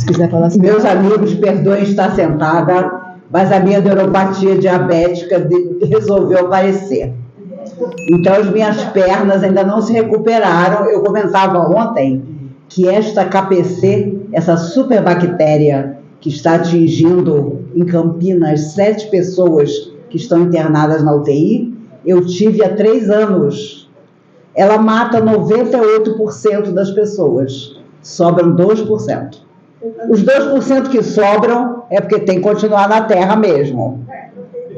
Se quiser falar assim. Meus amigos, perdoem estar sentada, mas a minha neuropatia diabética resolveu aparecer. Então, as minhas pernas ainda não se recuperaram. Eu comentava ontem que esta KPC, essa superbactéria que está atingindo em Campinas 7 pessoas que estão internadas na UTI, eu tive há 3 anos. Ela mata 98% das pessoas, sobram 2%. Os 2% que sobram é porque tem que continuar na Terra mesmo.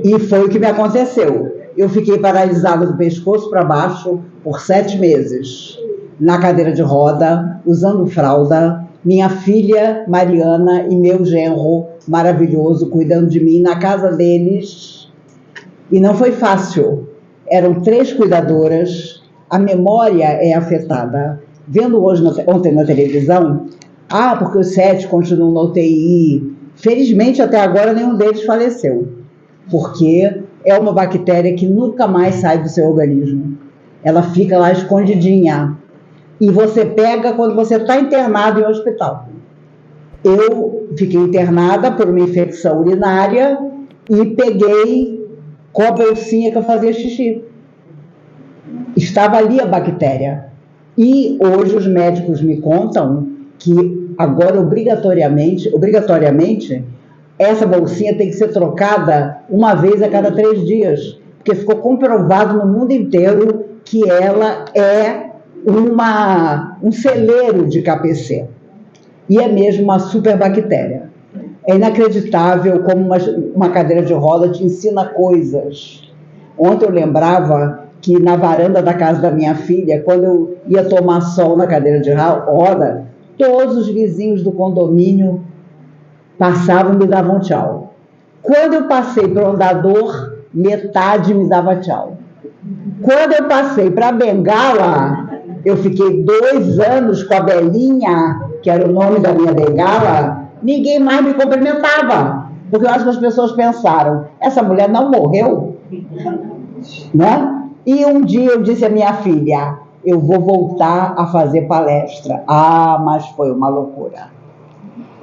E foi o que me aconteceu. Eu fiquei paralisada do pescoço para baixo por 7 meses, na cadeira de roda, usando fralda, minha filha Mariana e meu genro maravilhoso cuidando de mim na casa deles. E não foi fácil. Eram 3 cuidadoras, a memória é afetada. Vendo ontem na televisão, porque os 7 continuam na UTI. Felizmente, até agora, nenhum deles faleceu, porque é uma bactéria que nunca mais sai do seu organismo. Ela fica lá escondidinha. E você pega quando você está internado em um hospital. Eu fiquei internada por uma infecção urinária e peguei com a bolsinha que eu fazia xixi. Estava ali a bactéria. E hoje os médicos me contam que agora obrigatoriamente, essa bolsinha tem que ser trocada uma vez a cada 3 dias, porque ficou comprovado no mundo inteiro que ela é um celeiro de KPC. E é mesmo uma superbactéria. É inacreditável como uma cadeira de roda te ensina coisas. Ontem eu lembrava que na varanda da casa da minha filha, quando eu ia tomar sol na cadeira de roda, todos os vizinhos do condomínio passavam e me davam tchau. Quando eu passei para o andador, metade me dava tchau. Quando eu passei para a bengala, eu fiquei 2 anos com a Belinha, que era o nome da minha bengala, ninguém mais me cumprimentava, porque eu acho que as pessoas pensaram, essa mulher não morreu, né? E um dia eu disse à minha filha, eu vou voltar a fazer palestra. Mas foi uma loucura.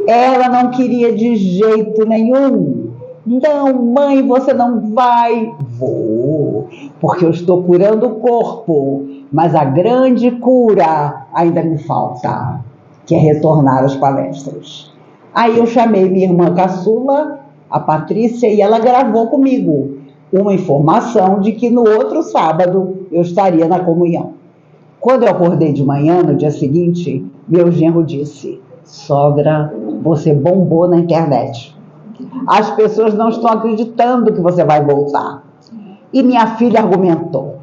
Ela não queria de jeito nenhum. Não, mãe, você não vai. Vou, porque eu estou curando o corpo, mas a grande cura ainda me falta, que é retornar às palestras. Aí eu chamei minha irmã caçula, a Patrícia, e ela gravou comigo uma informação de que no outro sábado eu estaria na comunhão. Quando eu acordei de manhã, no dia seguinte, meu genro disse, sogra, você bombou na internet. As pessoas não estão acreditando que você vai voltar. E minha filha argumentou,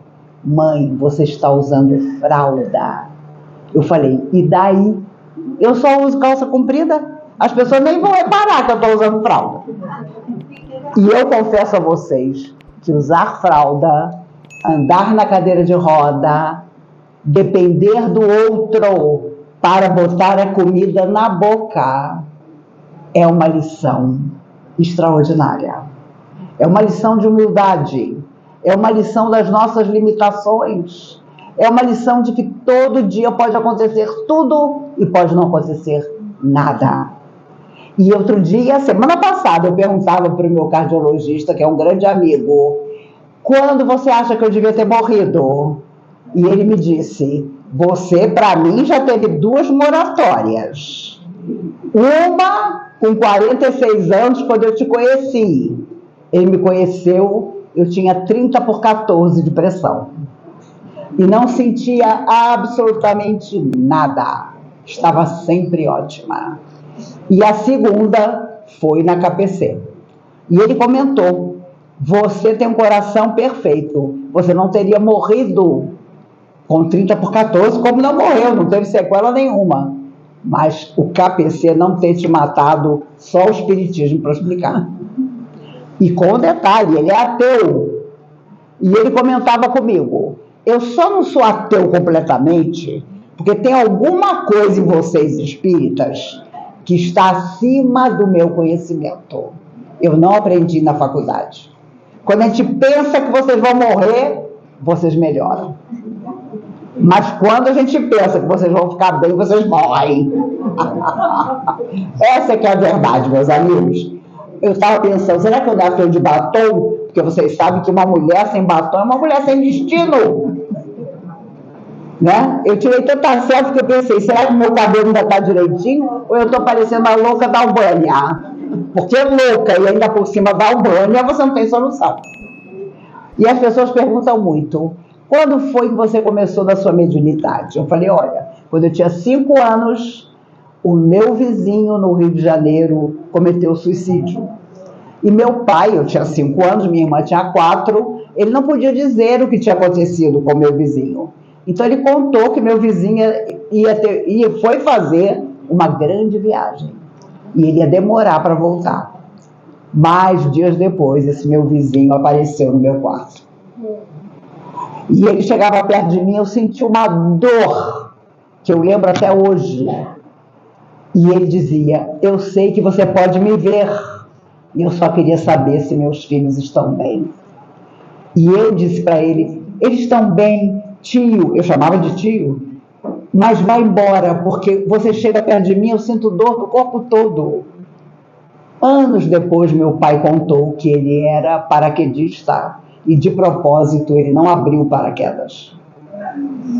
mãe, você está usando fralda. Eu falei, e daí? Eu só uso calça comprida. As pessoas nem vão reparar que eu estou usando fralda. E eu confesso a vocês que usar fralda, andar na cadeira de roda, depender do outro para botar a comida na boca, é uma lição extraordinária. É uma lição de humildade. É uma lição das nossas limitações. É uma lição de que todo dia pode acontecer tudo e pode não acontecer nada. E outro dia, semana passada, eu perguntava para o meu cardiologista, que é um grande amigo, quando você acha que eu devia ter morrido? E ele me disse, você, para mim, já teve 2 moratórias. Uma com 46 anos, quando eu te conheci. Ele me conheceu, eu tinha 30/14 de pressão. E não sentia absolutamente nada. Estava sempre ótima. E a segunda foi na KPC. E ele comentou, você tem um coração perfeito, você não teria morrido com 30/14, como não morreu, não teve sequela nenhuma. Mas o KPC não ter te matado, só o espiritismo para explicar. E com um detalhe, ele é ateu. E ele comentava comigo, eu só não sou ateu completamente, porque tem alguma coisa em vocês espíritas que está acima do meu conhecimento. Eu não aprendi na faculdade. Quando a gente pensa que vocês vão morrer, vocês melhoram. Mas quando a gente pensa que vocês vão ficar bem, vocês morrem. Essa que é a verdade, meus amigos. Eu estava pensando, será que eu gastei de batom? Porque vocês sabem que uma mulher sem batom é uma mulher sem destino. Né? Eu tirei tanta selfie que eu pensei, será que o meu cabelo ainda está direitinho? Ou eu estou parecendo a louca da Albânia? Porque louca e ainda por cima da Albânia, você não tem solução. E as pessoas perguntam muito, quando foi que você começou na sua mediunidade? Eu falei, olha, quando eu tinha 5 anos, o meu vizinho no Rio de Janeiro cometeu suicídio. E meu pai, eu tinha 5 anos, minha irmã tinha 4, ele não podia dizer o que tinha acontecido com o meu vizinho. Então ele contou que meu vizinho foi fazer uma grande viagem. E ele ia demorar para voltar. Mais dias depois, esse meu vizinho apareceu no meu quarto. E ele chegava perto de mim, eu senti uma dor, que eu lembro até hoje. E ele dizia, eu sei que você pode me ver. E eu só queria saber se meus filhos estão bem. E eu disse para ele, eles estão bem, tio. Eu chamava de tio. Mas vai embora, porque você chega perto de mim, eu sinto dor no corpo todo. Anos depois, meu pai contou que ele era paraquedista e, de propósito, ele não abriu o paraquedas,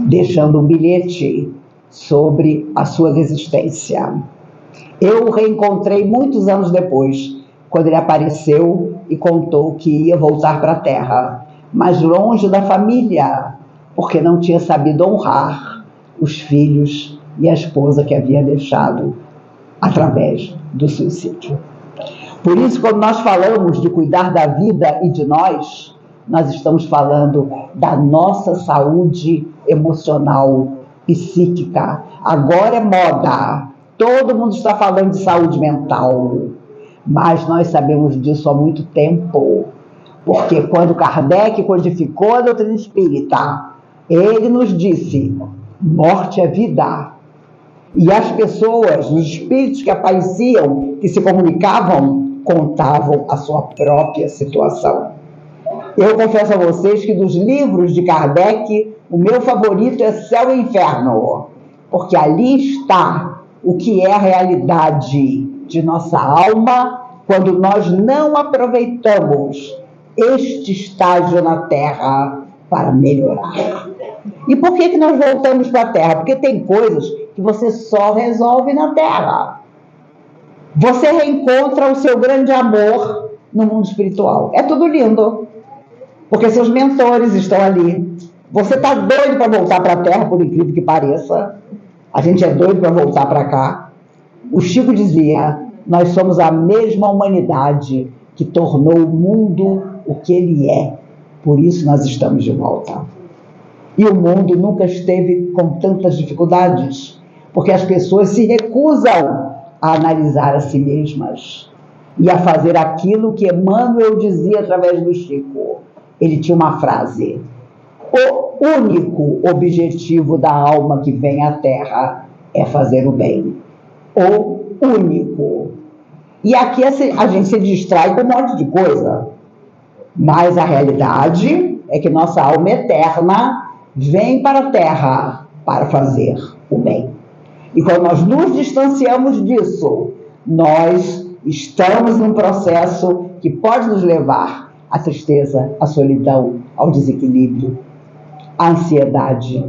deixando um bilhete sobre a sua desistência. Eu o reencontrei muitos anos depois, quando ele apareceu e contou que ia voltar para a Terra, mas longe da família, porque não tinha sabido honrar os filhos e a esposa que havia deixado através do suicídio. Por isso, quando nós falamos de cuidar da vida e de nós estamos falando da nossa saúde emocional, psíquica. Agora é moda, todo mundo está falando de saúde mental, mas nós sabemos disso há muito tempo, porque quando Kardec codificou a doutrina espírita, ele nos disse, morte é vida. E as pessoas, os espíritos que apareciam, que se comunicavam, contavam a sua própria situação. Eu confesso a vocês que dos livros de Kardec, o meu favorito é Céu e Inferno, porque ali está o que é a realidade de nossa alma quando nós não aproveitamos este estágio na Terra para melhorar. E por que nós voltamos para a Terra? Porque tem coisas que você só resolve na Terra. Você reencontra o seu grande amor no mundo espiritual. É tudo lindo, porque seus mentores estão ali. Você está doido para voltar para a Terra, por incrível que pareça. A gente é doido para voltar para cá. O Chico dizia, nós somos a mesma humanidade que tornou o mundo o que ele é. Por isso nós estamos de volta. E o mundo nunca esteve com tantas dificuldades, porque as pessoas se recusam a analisar a si mesmas e a fazer aquilo que Emmanuel dizia através do Chico. Ele tinha uma frase, o único objetivo da alma que vem à Terra é fazer o bem. O único. E aqui a gente se distrai com um monte de coisa, mas a realidade é que nossa alma eterna vem para a Terra para fazer o bem. E quando nós nos distanciamos disso, nós estamos num processo que pode nos levar à tristeza, à solidão, ao desequilíbrio, à ansiedade.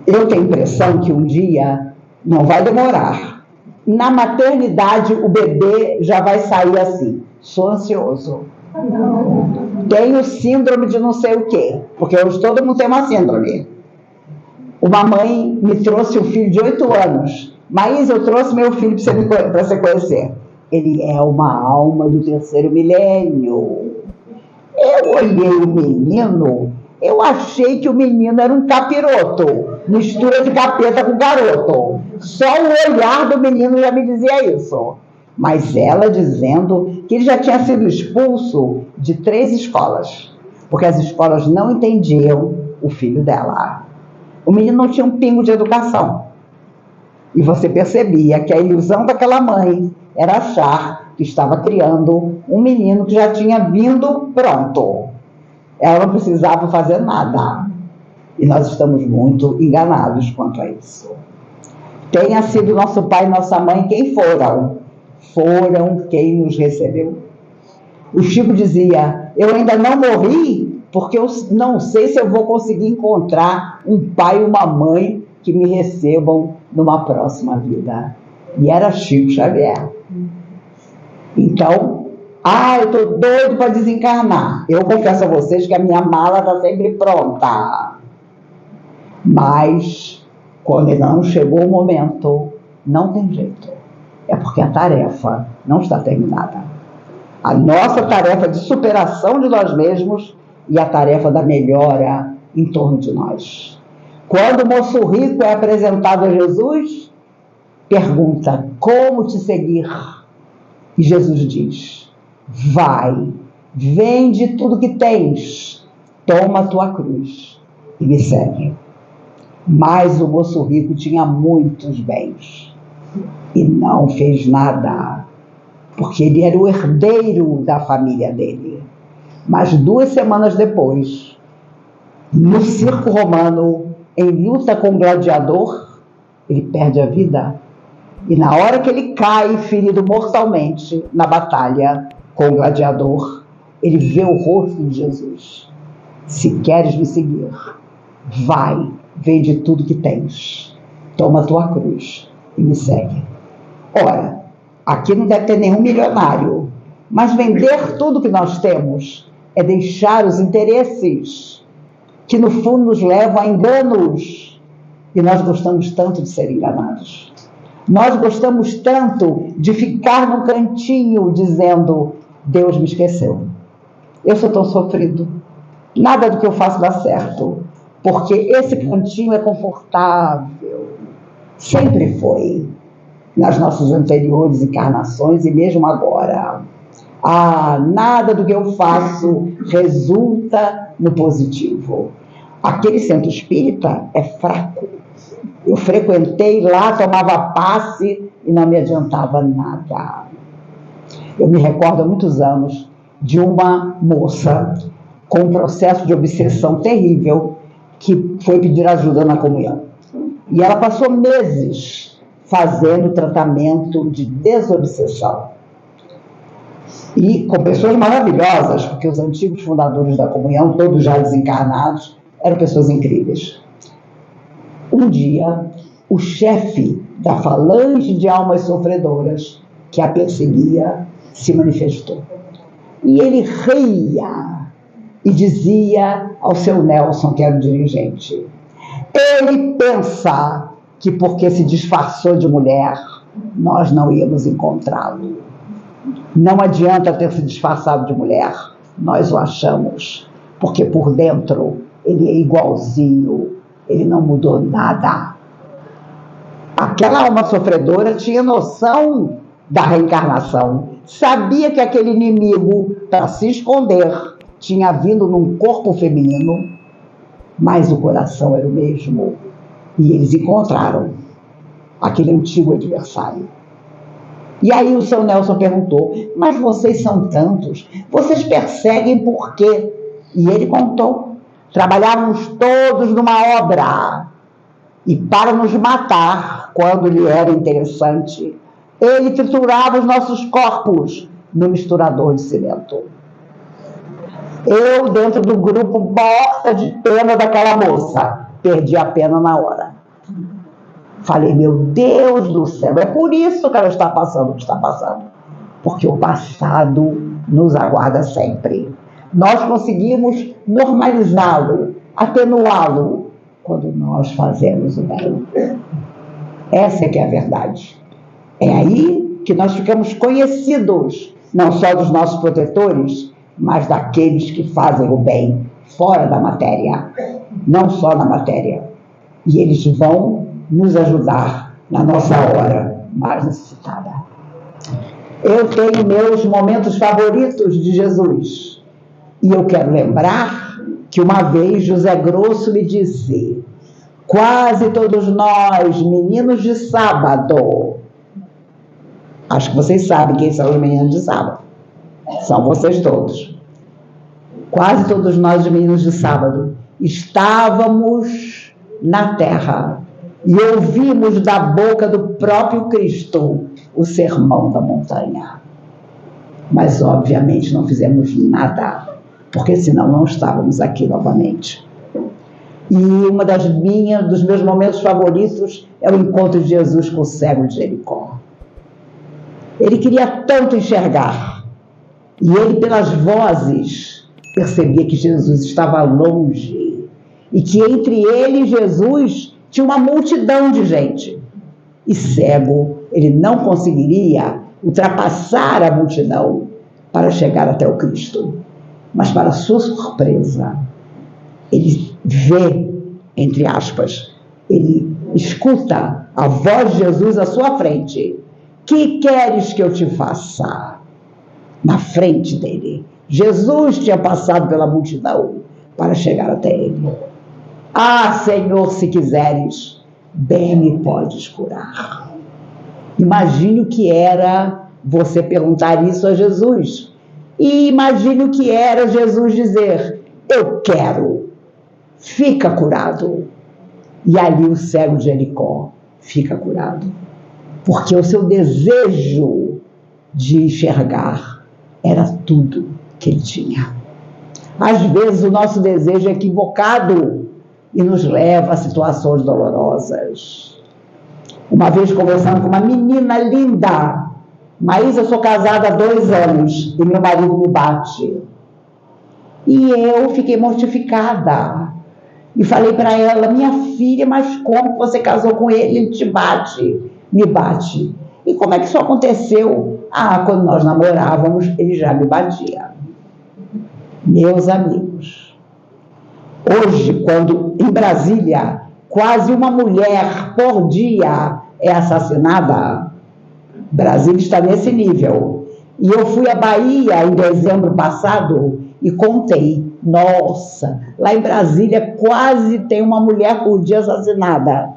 Eu tenho a impressão que um dia, não vai demorar, na maternidade o bebê já vai sair assim, sou ansioso. Tenho síndrome de não sei o quê, porque hoje todo mundo tem uma síndrome. Uma mãe me trouxe um filho de 8 anos. Maísa, eu trouxe meu filho para você conhecer. Ele é uma alma do 3º milênio. Eu olhei o menino, eu achei que o menino era um capiroto, mistura de capeta com garoto. Só o olhar do menino já me dizia isso. Mas ela dizendo que ele já tinha sido expulso de 3 escolas, porque as escolas não entendiam o filho dela. O menino não tinha um pingo de educação. E você percebia que a ilusão daquela mãe era achar que estava criando um menino que já tinha vindo pronto. Ela não precisava fazer nada. E nós estamos muito enganados quanto a isso. Tenha sido nosso pai e nossa mãe quem foram. Foram quem nos recebeu. O Chico dizia, eu ainda não morri porque eu não sei se eu vou conseguir encontrar um pai e uma mãe que me recebam numa próxima vida. E era Chico Xavier. Então, eu estou doido para desencarnar. Eu confesso a vocês que a minha mala está sempre pronta. Mas, quando não chegou o momento, não tem jeito. É porque a tarefa não está terminada. A nossa tarefa de superação de nós mesmos e a tarefa da melhora em torno de nós. Quando o moço rico é apresentado a Jesus, pergunta, como te seguir? E Jesus diz, vai, vende tudo que tens, toma a tua cruz e me segue. Mas o moço rico tinha muitos bens e não fez nada, porque ele era o herdeiro da família dele. Mas 2 semanas depois, no circo romano, em luta com um gladiador, ele perde a vida. E na hora que ele cai, ferido mortalmente, na batalha com o gladiador, ele vê o rosto de Jesus. Se queres me seguir, vai, vende tudo que tens, toma a tua cruz e me segue. Ora, aqui não deve ter nenhum milionário, mas vender tudo que nós temos é deixar os interesses que no fundo nos levam a enganos. E nós gostamos tanto de ser enganados. Nós gostamos tanto de ficar num cantinho dizendo, Deus me esqueceu. Eu sou tão sofrido. Nada do que eu faço dá certo. Porque esse cantinho é confortável. Sempre foi. Nas nossas anteriores encarnações e mesmo agora. Nada do que eu faço resulta no positivo. Aquele centro espírita é fraco. Eu frequentei lá, tomava passe e não me adiantava nada. Eu me recordo há muitos anos de uma moça com um processo de obsessão terrível que foi pedir ajuda na comunhão. E ela passou meses fazendo tratamento de desobsessão. E com pessoas maravilhosas, porque os antigos fundadores da comunhão, todos já desencarnados, eram pessoas incríveis. Um dia, o chefe da falange de almas sofredoras que a perseguia se manifestou. E ele ria e dizia ao seu Nelson, que era o dirigente, ele pensa que porque se disfarçou de mulher, nós não íamos encontrá-lo. Não adianta ter se disfarçado de mulher, nós o achamos, porque por dentro ele é igualzinho, ele não mudou nada. Aquela alma sofredora tinha noção da reencarnação, sabia que aquele inimigo, para se esconder, tinha vindo num corpo feminino, mas o coração era o mesmo. E eles encontraram aquele antigo adversário. E aí o seu Nelson perguntou, mas vocês são tantos, vocês perseguem por quê? E ele contou, trabalhávamos todos numa obra, e para nos matar, quando lhe era interessante, ele triturava os nossos corpos no misturador de cimento. Eu, dentro do grupo, morta de pena daquela moça, perdi a pena na hora. Falei, meu Deus do céu, é por isso que ela está passando o que está passando. Porque o passado nos aguarda sempre. Nós conseguimos normalizá-lo, atenuá-lo, quando nós fazemos o bem. Essa é que é a verdade. É aí que nós ficamos conhecidos, não só dos nossos protetores, mas daqueles que fazem o bem fora da matéria, não só na matéria. E eles vão nos ajudar na nossa hora mais necessitada. Eu tenho meus momentos favoritos de Jesus. E eu quero lembrar que uma vez José Grosso me disse, quase todos nós, meninos de sábado, acho que vocês sabem quem são os meninos de sábado, são vocês todos, quase todos nós, meninos de sábado, estávamos na terra e ouvimos da boca do próprio Cristo o sermão da montanha. Mas, obviamente, não fizemos nada, porque senão não estávamos aqui novamente. E dos meus momentos favoritos é o encontro de Jesus com o cego de Jericó. Ele queria tanto enxergar, e ele, pelas vozes, percebia que Jesus estava longe, e que entre ele e Jesus tinha uma multidão de gente. E cego, ele não conseguiria ultrapassar a multidão para chegar até o Cristo. Mas, para sua surpresa, ele vê, entre aspas, ele escuta a voz de Jesus à sua frente. Que queres que eu te faça? Na frente dele. Jesus tinha passado pela multidão para chegar até ele. Ah, Senhor, se quiseres, bem me podes curar. Imagine o que era você perguntar isso a Jesus. E imagine o que era Jesus dizer: eu quero, fica curado. E ali o cego de Jericó fica curado. Porque o seu desejo de enxergar era tudo que ele tinha. Às vezes o nosso desejo é equivocado e nos leva a situações dolorosas. Uma vez conversando com uma menina linda, Maísa, eu sou casada há 2 anos e meu marido me bate. E eu fiquei mortificada. E falei para ela: minha filha, mas como você casou com ele? Ele te bate, me bate. E como é que isso aconteceu? Ah, quando nós namorávamos, ele já me batia. Meus amigos, hoje, quando em Brasília, quase uma mulher por dia é assassinada, Brasília está nesse nível. E eu fui à Bahia em dezembro passado e contei, nossa, lá em Brasília quase tem uma mulher por dia assassinada.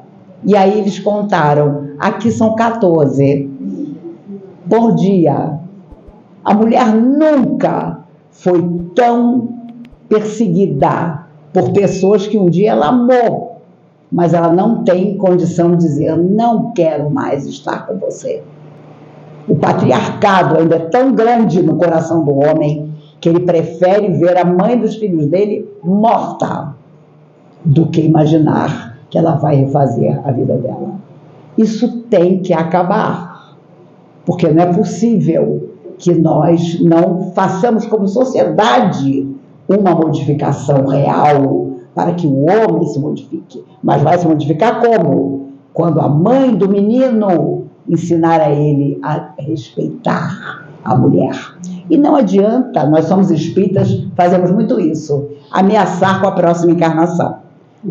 E aí eles contaram, aqui são 14 por dia. A mulher nunca foi tão perseguida por pessoas que um dia ela amou, mas ela não tem condição de dizer: não quero mais estar com você. O patriarcado ainda é tão grande no coração do homem que ele prefere ver a mãe dos filhos dele morta do que imaginar que ela vai refazer a vida dela. Isso tem que acabar, porque não é possível que nós não façamos como sociedade uma modificação real para que o homem se modifique. Mas vai se modificar como? Quando a mãe do menino ensinar a ele a respeitar a mulher. E não adianta, nós somos espíritas, fazemos muito isso, ameaçar com a próxima encarnação.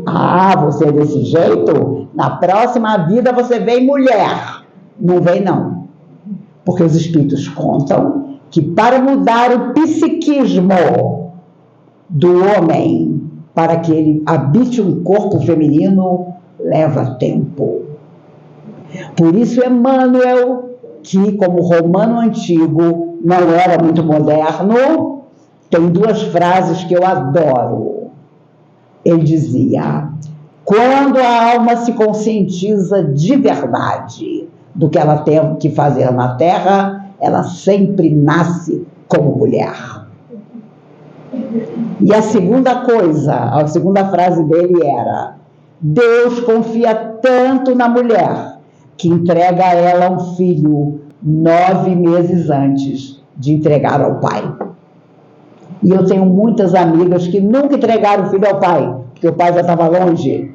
Ah, você é desse jeito? Na próxima vida você vem mulher. Não vem não. Porque os espíritos contam que para mudar o psiquismo do homem, para que ele habite um corpo feminino, leva tempo. Por isso Emmanuel, que como romano antigo não era muito moderno, tem 2 frases que eu adoro. Ele dizia: quando a alma se conscientiza de verdade do que ela tem que fazer na Terra, ela sempre nasce como mulher. E a segunda frase dele era: Deus confia tanto na mulher que entrega a ela um filho 9 meses antes de entregar ao pai. E eu tenho muitas amigas que nunca entregaram o filho ao pai, porque o pai já estava longe.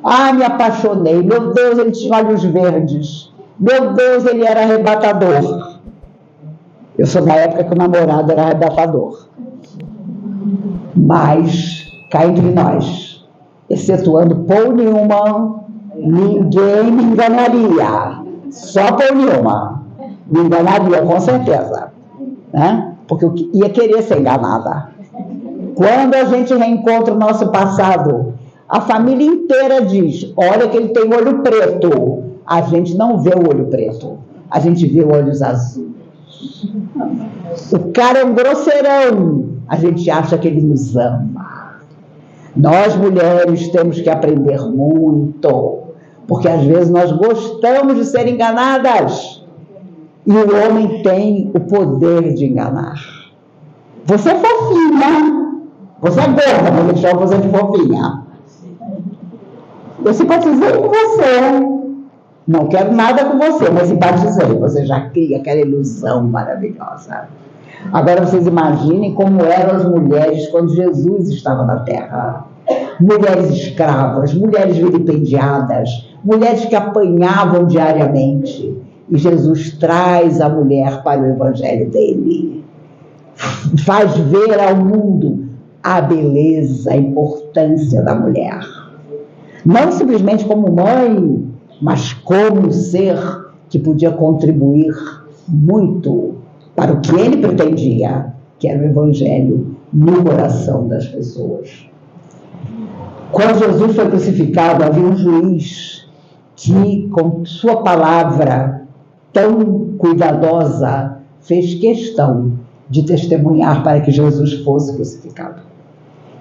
Ah, me apaixonei. Meu Deus, ele tinha olhos verdes. Meu Deus, ele era arrebatador. Eu sou da época que o namorado era arrebatador. Mas, cá entre nós, excetuando Paul Newman, ninguém me enganaria. Só Paul Newman me enganaria, com certeza. Né? Porque eu ia querer ser enganada. Quando a gente reencontra o nosso passado, a família inteira diz: olha que ele tem olho preto. A gente não vê o olho preto, a gente vê olhos azuis. O cara é um grosseirão, a gente acha que ele nos ama. Nós, mulheres, temos que aprender muito, porque às vezes nós gostamos de ser enganadas, e o homem tem o poder de enganar. Você é fofinha, você é gorda, mas ele chama você de fofinha. Eu simpatizei com você, não quero nada com você, mas simpatizei. Você já cria aquela ilusão maravilhosa. Agora vocês imaginem como eram as mulheres quando Jesus estava na Terra. Mulheres escravas, mulheres vilipendiadas, mulheres que apanhavam diariamente. E Jesus traz a mulher para o evangelho dele. Faz ver ao mundo a beleza, a importância da mulher. Não simplesmente como mãe, mas como ser que podia contribuir muito para o que ele pretendia, que era o evangelho no coração das pessoas. Quando Jesus foi crucificado, havia um juiz que, com sua palavra tão cuidadosa, fez questão de testemunhar para que Jesus fosse crucificado.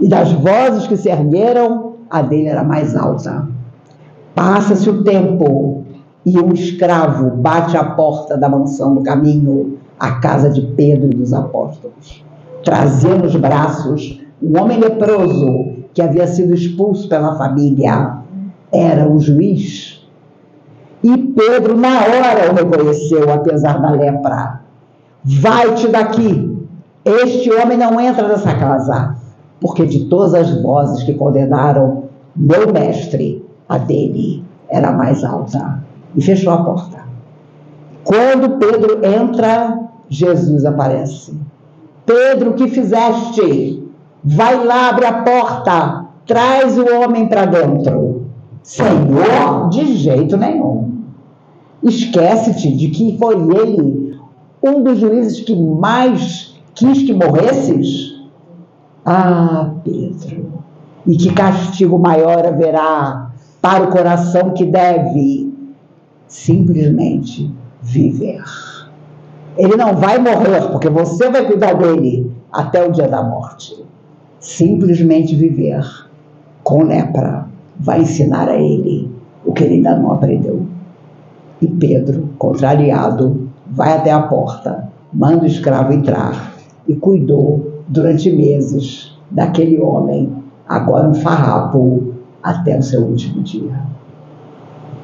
E das vozes que se ergueram, a dele era mais alta. Passa-se o tempo e um escravo bate à porta da mansão do caminho, a casa de Pedro e dos apóstolos. Trazia nos braços um homem leproso que havia sido expulso pela família. Era o juiz. E Pedro, na hora, o reconheceu, apesar da lepra. Vai-te daqui. Este homem não entra nessa casa. Porque de todas as vozes que condenaram meu mestre, a dele era mais alta. E fechou a porta. Quando Pedro entra, Jesus aparece. Pedro, o que fizeste? Vai lá, abre a porta, traz o homem para dentro. Senhor, de jeito nenhum. Esquece-te de que foi ele um dos juízes que mais quis que morresses? Ah, Pedro, e que castigo maior haverá para o coração que deve simplesmente viver. Ele não vai morrer, porque você vai cuidar dele até o dia da morte. Simplesmente viver com lepra vai ensinar a ele o que ele ainda não aprendeu. E Pedro, contrariado, vai até a porta, manda o escravo entrar e cuidou durante meses daquele homem, agora um farrapo, até o seu último dia.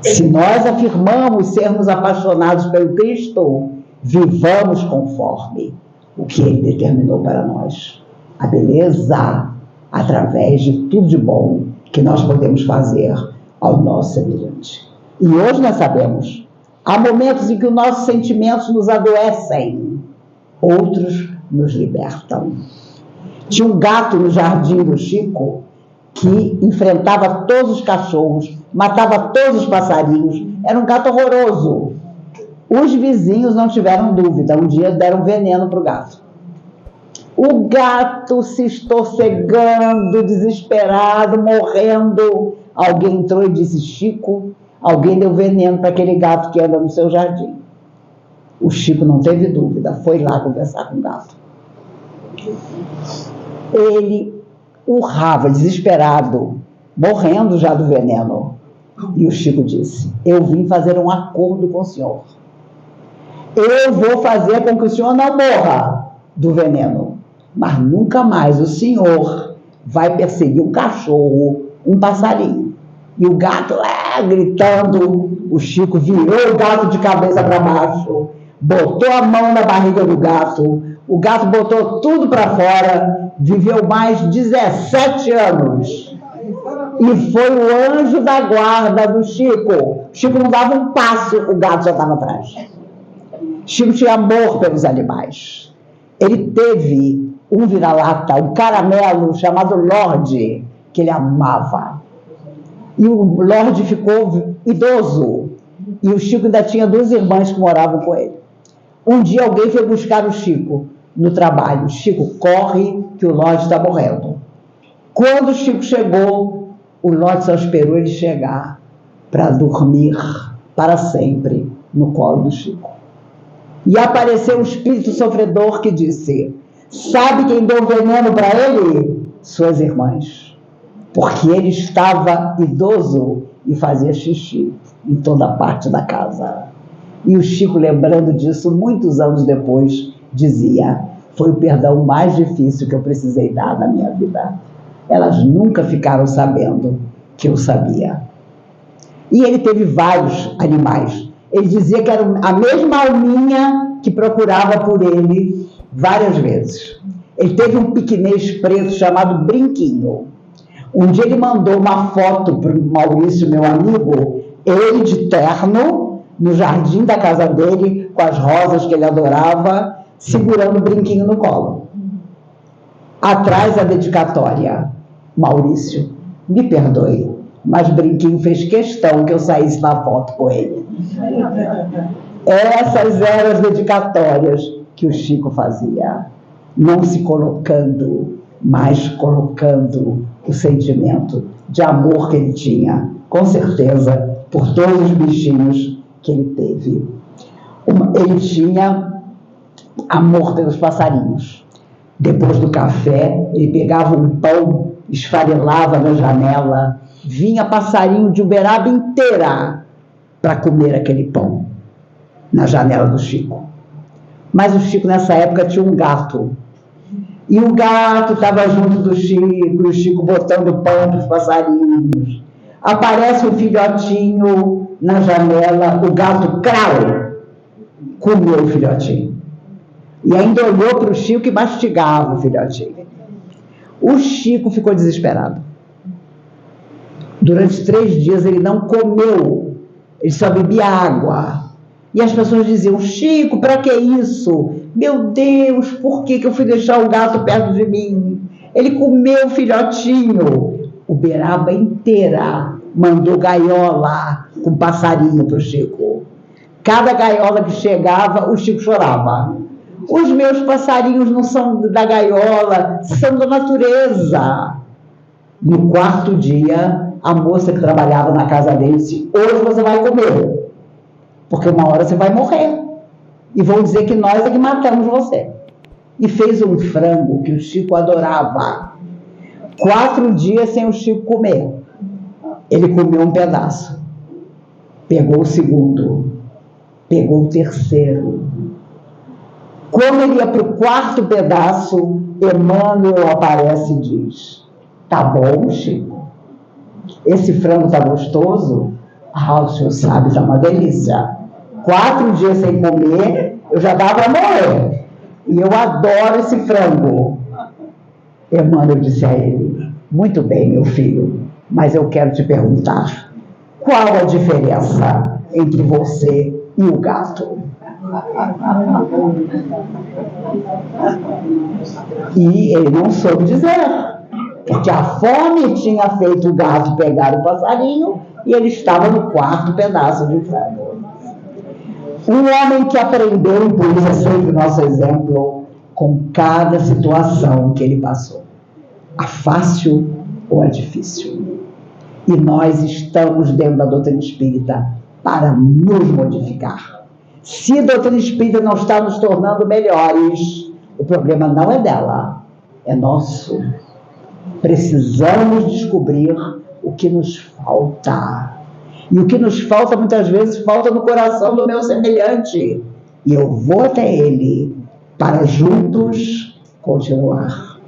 Se nós afirmamos sermos apaixonados pelo Cristo, vivamos conforme o que ele determinou para nós. A beleza através de tudo de bom que nós podemos fazer ao nosso semelhante. E hoje nós sabemos, há momentos em que os nossos sentimentos nos adoecem, outros nos libertam. Tinha um gato no jardim do Chico que enfrentava todos os cachorros, matava todos os passarinhos, era um gato horroroso. Os vizinhos não tiveram dúvida, um dia deram veneno para o gato. O gato se estorcegando, desesperado, morrendo. Alguém entrou e disse: Chico, alguém deu veneno para aquele gato que anda no seu jardim. O Chico não teve dúvida, foi lá conversar com o gato. Ele urrava, desesperado, morrendo já do veneno. E o Chico disse: eu vim fazer um acordo com o senhor. Eu vou fazer com que o senhor não morra do veneno, mas nunca mais o senhor vai perseguir um cachorro, um passarinho. E o gato gritando, o Chico virou o gato de cabeça para baixo, botou a mão na barriga do gato, o gato botou tudo para fora, viveu mais 17 anos. E foi o anjo da guarda do Chico. O Chico não dava um passo, o gato já estava atrás. Chico tinha amor pelos animais. Ele teve um vira-lata, um caramelo chamado Lorde, que ele amava. E o Lorde ficou idoso. E o Chico ainda tinha 2 irmãs que moravam com ele. Um dia alguém foi buscar o Chico no trabalho. Chico, corre que o Lorde está morrendo. Quando o Chico chegou, o Lorde só esperou ele chegar para dormir para sempre no colo do Chico. E apareceu um espírito sofredor que disse: sabe quem deu veneno para ele? Suas irmãs. porque ele estava idoso e fazia xixi em toda parte da casa. E o Chico, lembrando disso, muitos anos depois, dizia: foi o perdão mais difícil que eu precisei dar na minha vida. Elas nunca ficaram sabendo que eu sabia. E ele teve vários animais. Ele dizia que era a mesma alminha que procurava por ele várias vezes. Ele teve um piquinês preto chamado Brinquinho. Um dia ele mandou uma foto para o Maurício, meu amigo, ele de terno, no jardim da casa dele, com as rosas que ele adorava, segurando o Brinquinho no colo. Atrás a dedicatória: Maurício, me perdoe, mas Brinquinho fez questão que eu saísse na foto com ele. Essas eram as dedicatórias que o Chico fazia, não se colocando, mas colocando o sentimento de amor que ele tinha, com certeza, por todos os bichinhos que ele teve. Ele tinha amor pelos passarinhos. Depois do café, ele pegava um pão, esfarelava na janela, vinha passarinho de Uberaba inteira para comer aquele pão na janela do Chico. Mas o Chico, nessa época, tinha um gato. E o gato estava junto do Chico, e o Chico botando pão para os passarinhos. Aparece um filhotinho na janela, o gato, crau, comeu o filhotinho. E ainda olhou para o Chico e mastigava o filhotinho. O Chico ficou desesperado. Durante 3 dias ele não comeu, ele só bebia água. E as pessoas diziam: Chico, para que isso? Meu Deus, por que eu fui deixar o gato perto de mim? Ele comeu o filhotinho. Uberaba inteira mandou gaiola com passarinho para o Chico. Cada gaiola que chegava, o Chico chorava. Os meus passarinhos não são da gaiola, são da natureza. No 4º dia, a moça que trabalhava na casa dele disse: hoje você vai comer, porque uma hora você vai morrer. E vão dizer que nós é que matamos você. E fez um frango que o Chico adorava. 4 dias sem o Chico comer. Ele comeu um pedaço. Pegou o segundo. Pegou o terceiro. Quando ele ia para o 4º pedaço, Emmanuel aparece e diz: tá bom, Chico? Esse frango tá gostoso? Ah, o senhor sabe, tá uma delícia. 4 dias sem comer, eu já dava a morrer. E eu adoro esse frango. Emmanuel disse a ele: muito bem, meu filho, mas eu quero te perguntar, qual a diferença entre você e o gato? E ele não soube dizer, porque a fome tinha feito o gato pegar o passarinho e ele estava no 4º pedaço de frango. Um homem que aprendeu, e por isso é sempre nosso exemplo, com cada situação que ele passou, a fácil ou a difícil. E nós estamos dentro da doutrina espírita para nos modificar. Se a doutrina espírita não está nos tornando melhores, o problema não é dela, é nosso. Precisamos descobrir o que nos falta. E o que nos falta, muitas vezes, falta no coração do meu semelhante. E eu vou até ele para juntos continuar.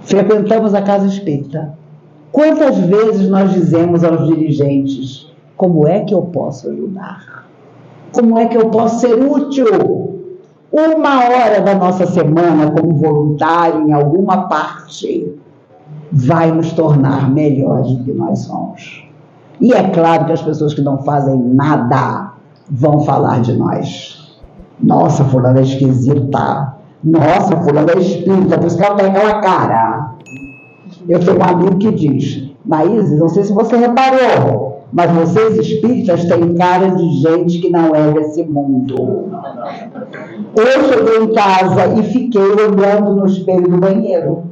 Frequentamos a casa espírita. Quantas vezes nós dizemos aos dirigentes: como é que eu posso ajudar? Como é que eu posso ser útil? 1 hora da nossa semana como voluntário em alguma parte vai nos tornar melhores do que nós somos. E é claro que as pessoas que não fazem nada vão falar de nós. Nossa, fulana é esquisita. Nossa, fulana é espírita, por isso que ela tem aquela cara. Eu tenho um amigo que diz: Maíse, não sei se você reparou, mas vocês espíritas têm cara de gente que não é desse mundo. Eu cheguei em casa e fiquei olhando no espelho do banheiro.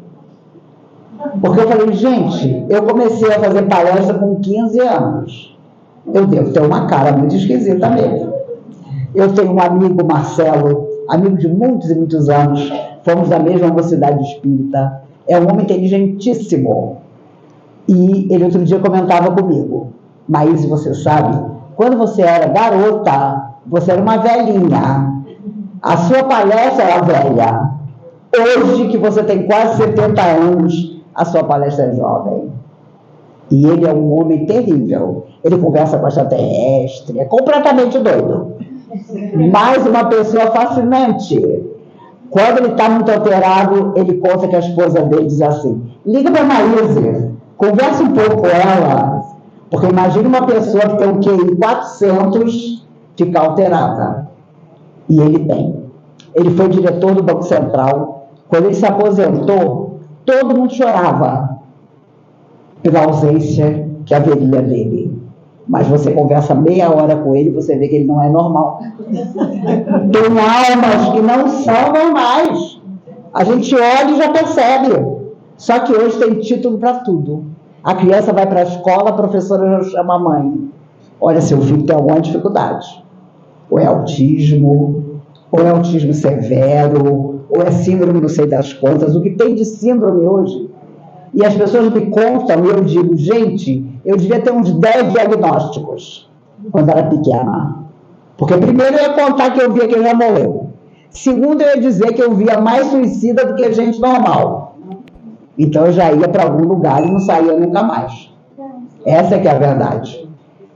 Porque eu falei: gente, eu comecei a fazer palestra com 15 anos. Eu devo ter uma cara muito esquisita mesmo. Eu tenho um amigo, Marcelo, amigo de muitos e muitos anos, fomos da mesma mocidade espírita. É um homem inteligentíssimo. E ele outro dia comentava comigo: Maíse, você sabe, quando você era garota, você era uma velhinha. A sua palestra era velha. Hoje, que você tem quase 70 anos, a sua palestra é jovem. E ele é um homem terrível. Ele conversa com extraterrestre, é completamente doido. Mas uma pessoa fascinante. Quando ele está muito alterado, ele conta que a esposa dele diz assim: liga para a Maíse, conversa um pouco com ela. Porque imagine uma pessoa que tem um QI 400 ficar alterada. E ele tem. Ele foi diretor do Banco Central. Quando ele se aposentou, todo mundo chorava pela ausência que haveria dele. Mas você conversa meia hora com ele, você vê que ele não é normal. Tem almas que não são normais. A gente olha e já percebe. Só que hoje tem título para tudo. A criança vai para a escola, a professora já chama a mãe. Olha, seu filho tem alguma dificuldade. Ou é autismo severo, ou é síndrome não sei das quantas. O que tem de síndrome hoje? E as pessoas me contam, e eu digo, gente, eu devia ter uns 10 diagnósticos quando era pequena. Porque primeiro eu ia contar que eu via quem já morreu. Segundo, eu ia dizer que eu via mais suicida do que gente normal. Então eu já ia para algum lugar e não saía nunca mais. Essa é que é a verdade.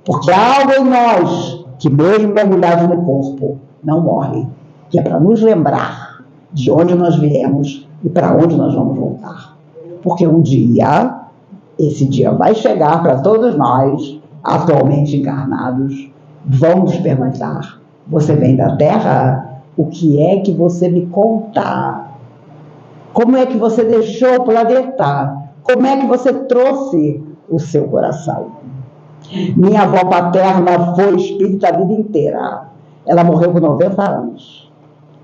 Porque há algo em nós que mesmo mergulhado no corpo não morre. Que é para nos lembrar de onde nós viemos e para onde nós vamos voltar. Porque um dia, esse dia vai chegar para todos nós, atualmente encarnados, vão nos perguntar: você vem da Terra? O que é que você me conta? Como é que você deixou o planeta? Como é que você trouxe o seu coração? Minha avó paterna foi espírita a vida inteira. Ela morreu com 90 anos.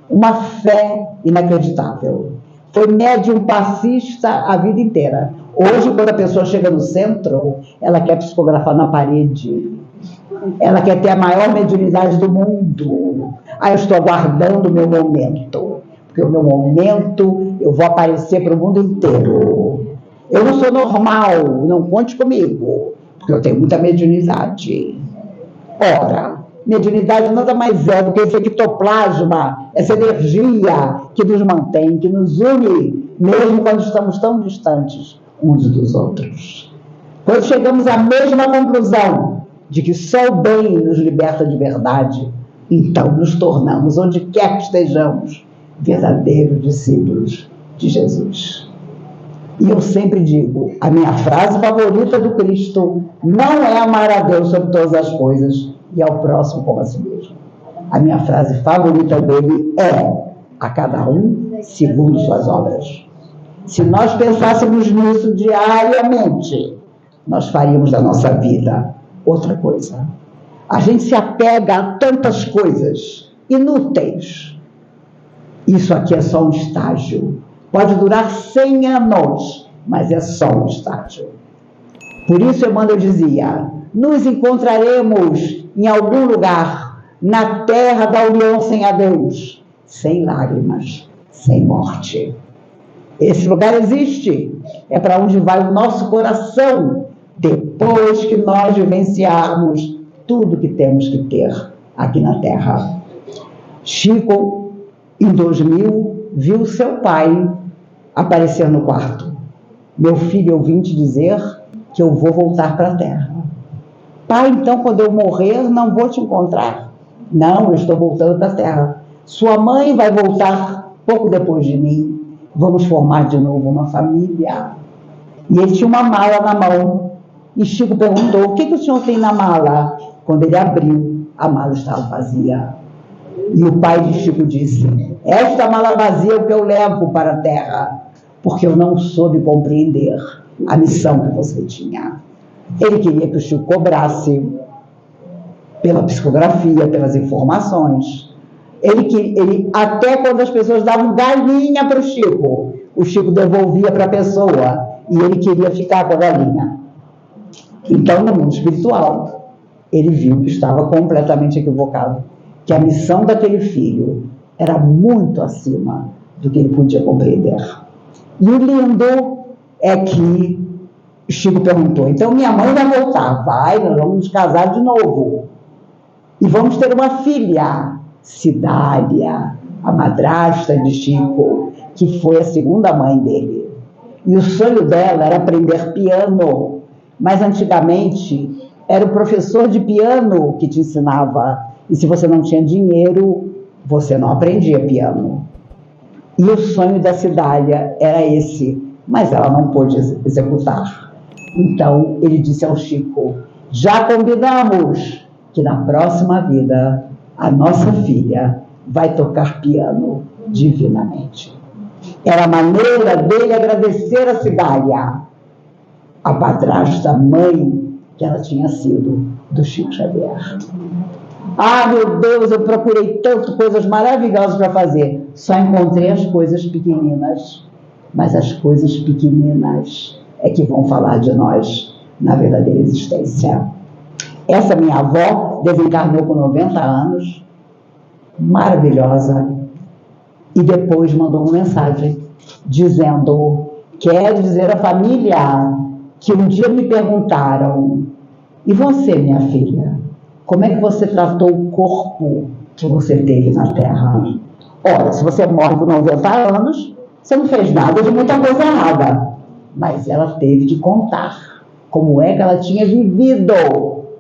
Uma fé inacreditável. Foi médium passista a vida inteira. Hoje, quando a pessoa chega no centro, ela quer psicografar na parede. Ela quer ter a maior mediunidade do mundo. Eu estou aguardando o meu momento. Porque o meu momento, eu vou aparecer para o mundo inteiro. Eu não sou normal, não conte comigo. Porque eu tenho muita mediunidade. Ora, mediunidade nada mais é do que esse ectoplasma, essa energia que nos mantém, que nos une, mesmo quando estamos tão distantes uns dos outros. Quando chegamos à mesma conclusão de que só o bem nos liberta de verdade, então nos tornamos, onde quer que estejamos, verdadeiros discípulos de Jesus. E eu sempre digo, a minha frase favorita do Cristo não é amar a Deus sobre todas as coisas e ao próximo como a si mesmo. A minha frase favorita dele é: a cada um segundo suas obras. Se nós pensássemos nisso diariamente, nós faríamos da nossa vida outra coisa. A gente se apega a tantas coisas inúteis. Isso aqui é só um estágio. Pode durar 100 anos, mas é só um estágio. Por isso, Emmanuel dizia: nos encontraremos em algum lugar, na terra da união sem adeus, sem lágrimas, sem morte. Esse lugar existe, é para onde vai o nosso coração, depois que nós vivenciarmos tudo que temos que ter aqui na Terra. Chico, em 2000, viu seu pai aparecer no quarto. Meu filho, eu vim te dizer que eu vou voltar para a Terra. Pai, então quando eu morrer, não vou te encontrar. Não, eu estou voltando para a Terra. Sua mãe vai voltar pouco depois de mim. Vamos formar de novo uma família. E ele tinha uma mala na mão. E Chico perguntou: o que o senhor tem na mala? Quando ele abriu, a mala estava vazia. E o pai de Chico disse: esta mala vazia é o que eu levo para a Terra, porque eu não soube compreender a missão que você tinha. Ele queria que o Chico cobrasse pela psicografia, pelas informações. Ele, até quando as pessoas davam galinha para o Chico devolvia para a pessoa, e ele queria ficar com a galinha. Então, no mundo espiritual, ele viu que estava completamente equivocado, que a missão daquele filho era muito acima do que ele podia compreender. E o lindo é que Chico perguntou, então minha mãe vai voltar? Vai, nós vamos nos casar de novo. E vamos ter uma filha, Cidália, a madrasta de Chico, que foi a segunda mãe dele. E o sonho dela era aprender piano, mas antigamente era o professor de piano que te ensinava. E se você não tinha dinheiro, você não aprendia piano. E o sonho da Cidália era esse, mas ela não pôde executar. Então ele disse ao Chico, já combinamos que na próxima vida a nossa filha vai tocar piano divinamente. Era a maneira dele agradecer a Cidália, a padrasta mãe que ela tinha sido do Chico Xavier. Ah, meu Deus, eu procurei tanto coisas maravilhosas para fazer, só encontrei as coisas pequeninas, mas as coisas pequeninas é que vão falar de nós na verdadeira existência. Essa minha avó desencarnou com 90 anos, maravilhosa, e depois mandou uma mensagem dizendo, quero dizer à família que um dia me perguntaram, e você, minha filha, como é que você tratou o corpo que você teve na Terra? Ora, se você morre com 90 anos, você não fez nada de muita coisa errada, mas ela teve que contar como é que ela tinha vivido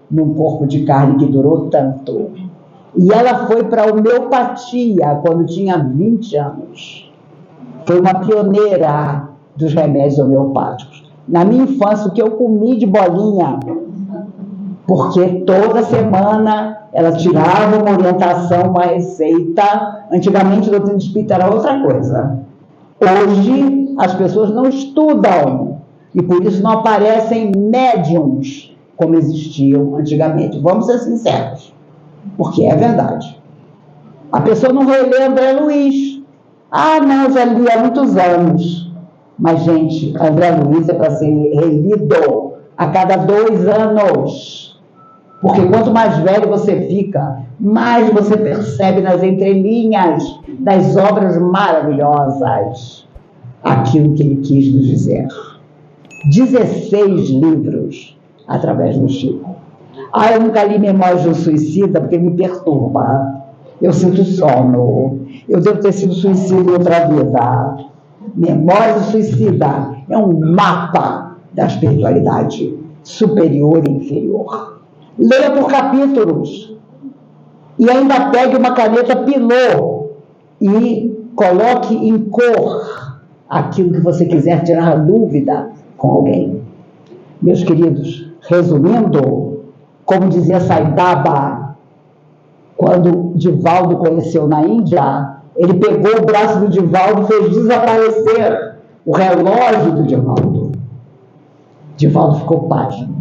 num corpo de carne que durou tanto. E ela foi para a homeopatia quando tinha 20 anos. Foi uma pioneira dos remédios homeopáticos. Na minha infância, o que eu comi de bolinha, porque toda semana ela tirava uma orientação, uma receita. Antigamente o doutrina espírita era outra coisa. Hoje as pessoas não estudam e por isso não aparecem médiums como existiam antigamente. Vamos ser sinceros, porque é verdade. A pessoa não relê André Luiz. Ah, não, já li há muitos anos. Mas, gente, André Luiz é para ser relido a cada 2 anos. Porque quanto mais velho você fica, mais você percebe nas entrelinhas das obras maravilhosas aquilo que ele quis nos dizer. 16 livros através do Chico. Ah, eu nunca li Memórias de um Suicida porque me perturba. Eu sinto sono. Eu devo ter sido suicida em outra vida. Memórias do Suicida é um mapa da espiritualidade superior e inferior. Leia por capítulos. E ainda pegue uma caneta Pilot e coloque em cor aquilo que você quiser tirar dúvida com alguém. Meus queridos, resumindo, como dizia Saidaba, quando Divaldo conheceu na Índia, ele pegou o braço do Divaldo e fez desaparecer o relógio do Divaldo. Divaldo ficou pasmo.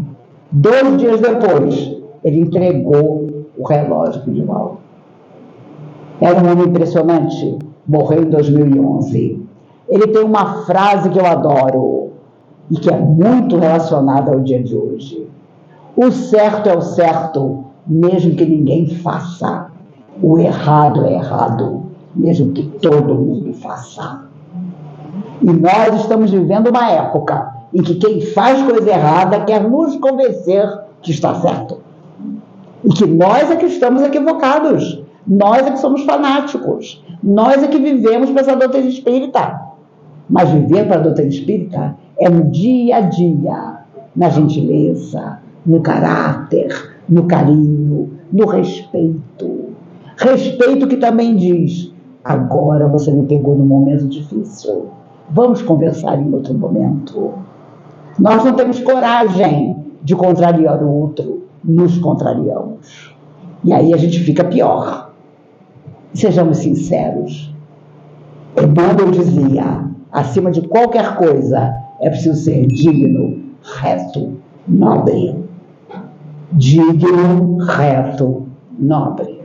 2 dias depois, ele entregou o relógio para o Divaldo. Era um homem impressionante, morreu em 2011. Ele tem uma frase que eu adoro e que é muito relacionada ao dia de hoje. O certo é o certo, mesmo que ninguém faça. O errado é errado, mesmo que todo mundo faça. E nós estamos vivendo uma época em que quem faz coisa errada quer nos convencer que está certo. E que nós é que estamos equivocados. Nós é que somos fanáticos. Nós é que vivemos para essa doutrina espírita. Mas viver para a doutrina espírita é no dia a dia, na gentileza, no caráter, no carinho, no respeito. Respeito que também diz, agora você me pegou num momento difícil. Vamos conversar em outro momento. Nós não temos coragem de contrariar o outro, nos contrariamos. E aí a gente fica pior. Sejamos sinceros. Emmanuel dizia, acima de qualquer coisa, é preciso ser digno, reto, nobre. Digno, reto, nobre.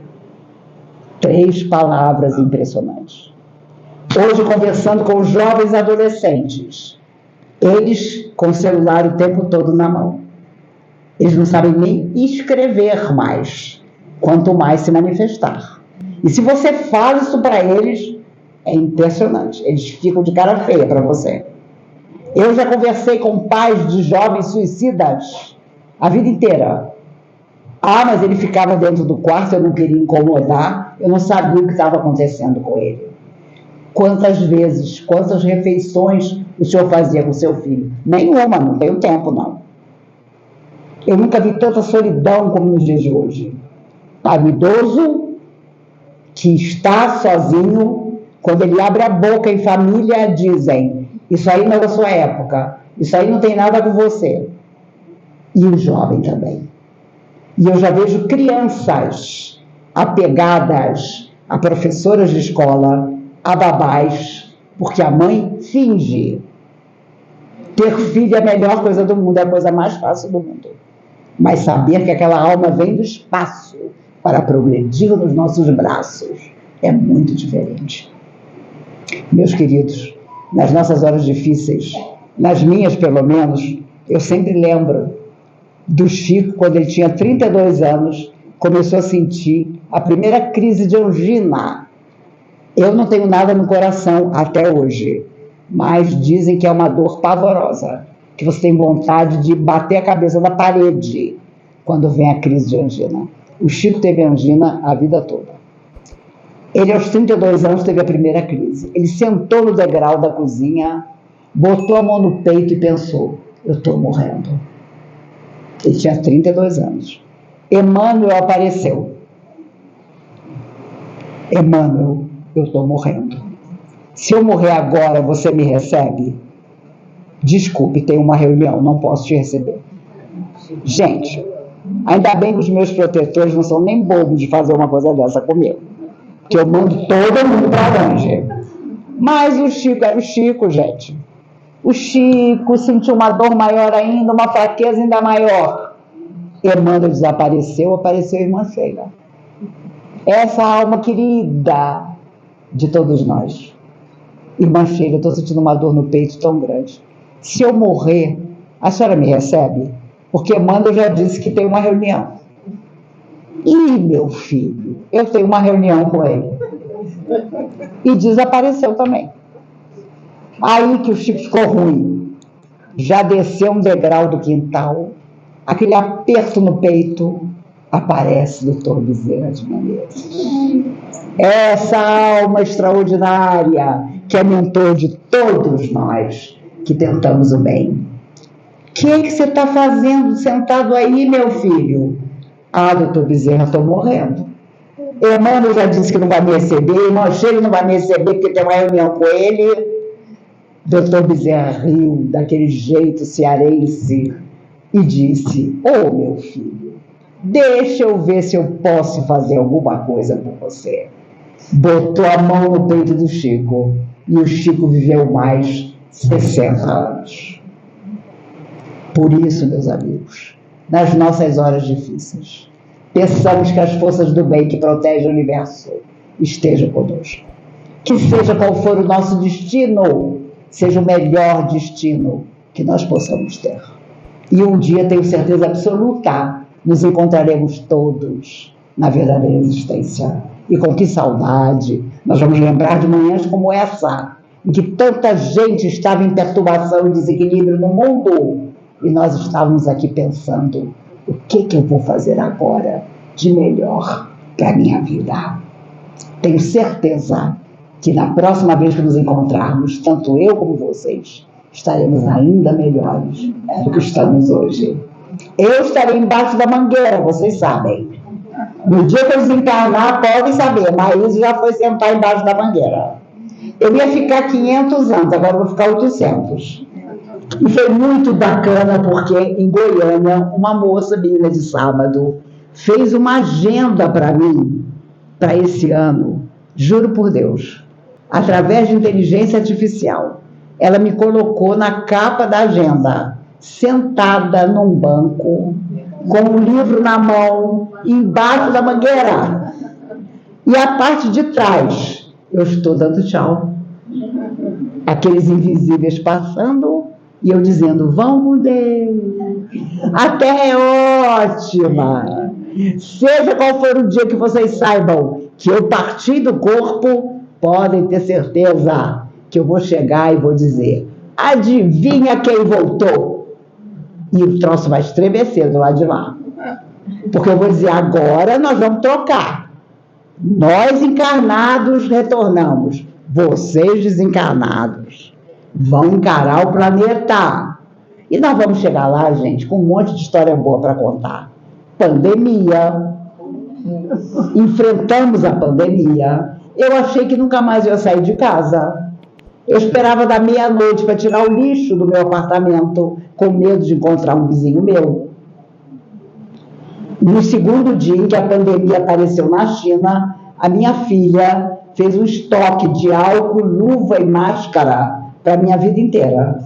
3 palavras impressionantes. Hoje, conversando com os jovens adolescentes, eles com o celular o tempo todo na mão. Eles não sabem nem escrever mais, quanto mais se manifestar. E se você fala isso para eles, é impressionante. Eles ficam de cara feia para você. Eu já conversei com pais de jovens suicidas a vida inteira. Ah, mas ele ficava dentro do quarto, eu não queria incomodar, eu não sabia o que estava acontecendo com ele. Quantas vezes, quantas refeições o senhor fazia com seu filho? Nenhuma, não tenho tempo, não. Eu nunca vi tanta solidão como nos dias de hoje. Para o idoso que está sozinho, quando ele abre a boca em família, dizem: isso aí não é da sua época, isso aí não tem nada com você. E o jovem também. E eu já vejo crianças apegadas a professoras de escola, a babás, porque a mãe finge. Ter filho é a melhor coisa do mundo, é a coisa mais fácil do mundo. Mas saber que aquela alma vem do espaço para progredir nos nossos braços é muito diferente. Meus queridos, nas nossas horas difíceis, nas minhas pelo menos, eu sempre lembro do Chico, quando ele tinha 32 anos, começou a sentir a primeira crise de angina. Eu não tenho nada no coração até hoje, mas dizem que é uma dor pavorosa, que você tem vontade de bater a cabeça na parede quando vem a crise de angina. O Chico teve angina a vida toda. Ele, aos 32 anos, teve a primeira crise. Ele sentou no degrau da cozinha, botou a mão no peito e pensou: eu estou morrendo. Ele tinha 32 anos. Emmanuel apareceu. Emmanuel, eu estou morrendo. Se eu morrer agora, você me recebe? Desculpe, tem uma reunião, não posso te receber. Gente, ainda bem que os meus protetores não são nem bobos de fazer uma coisa dessa comigo, que eu mando todo mundo para longe. Mas o Chico era o Chico, gente. O Chico sentiu uma dor maior ainda, uma fraqueza ainda maior. Emmanuel desapareceu, apareceu a irmã Sheila. Essa alma querida de todos nós. Irmã Sheila, eu estou sentindo uma dor no peito tão grande. Se eu morrer, a senhora me recebe? Porque Emmanuel já disse que tem uma reunião. E meu filho, eu tenho uma reunião com ele. E desapareceu também. Aí que o Chico ficou ruim. Já desceu um degrau do quintal, aquele aperto no peito, aparece o Dr. Bezerra de Menezes. Essa alma extraordinária que é mentor de todos nós que tentamos o bem. O que você está fazendo sentado aí, meu filho? Ah, doutor Bezerra, estou morrendo. Emmanuel já disse que não vai me receber, irmão Sheila não vai me receber porque tem uma reunião com ele. Doutor Bezerra riu daquele jeito cearense e disse: ô meu filho, deixa eu ver se eu posso fazer alguma coisa por você. Botou a mão no peito do Chico e o Chico viveu mais 60 anos. Por isso, meus amigos, nas nossas horas difíceis, peçamos que as forças do bem que protegem o universo estejam conosco. Que seja qual for o nosso destino, seja o melhor destino que nós possamos ter. E um dia, tenho certeza absoluta, nos encontraremos todos na verdadeira existência. E com que saudade nós vamos lembrar de manhãs como essa, em que tanta gente estava em perturbação e desequilíbrio no mundo, e nós estávamos aqui pensando: o que eu vou fazer agora de melhor para a minha vida? Tenho certeza que na próxima vez que nos encontrarmos, tanto eu como vocês, estaremos ainda melhores do que estamos hoje. Eu estarei embaixo da mangueira, vocês sabem. No dia que eu desencarnar, podem saber, Maísa já foi sentar embaixo da mangueira. Eu ia ficar 500 anos, agora eu vou ficar 800. E foi muito bacana porque em Goiânia, uma moça, menina de sábado, fez uma agenda para mim, para esse ano, juro por Deus, através de inteligência artificial. Ela me colocou na capa da agenda, sentada num banco, com um livro na mão, embaixo da mangueira. E a parte de trás, eu estou dando tchau. Aqueles invisíveis passando e eu dizendo: vão com Deus. A terra é ótima. Seja qual for o dia que vocês saibam que eu parti do corpo, podem ter certeza que eu vou chegar e vou dizer: Adivinha quem voltou? E o troço vai estremecer do lado de lá. Porque eu vou dizer, agora nós vamos trocar. Nós encarnados retornamos. Vocês desencarnados vão encarar o planeta. E nós vamos chegar lá, gente, com um monte de história boa para contar. Pandemia. Enfrentamos a pandemia. Eu achei que nunca mais eu ia sair de casa. Eu esperava da meia-noite para tirar o lixo do meu apartamento, com medo de encontrar um vizinho meu. No segundo dia em que a pandemia apareceu na China, a minha filha fez um estoque de álcool, luva e máscara para a minha vida inteira.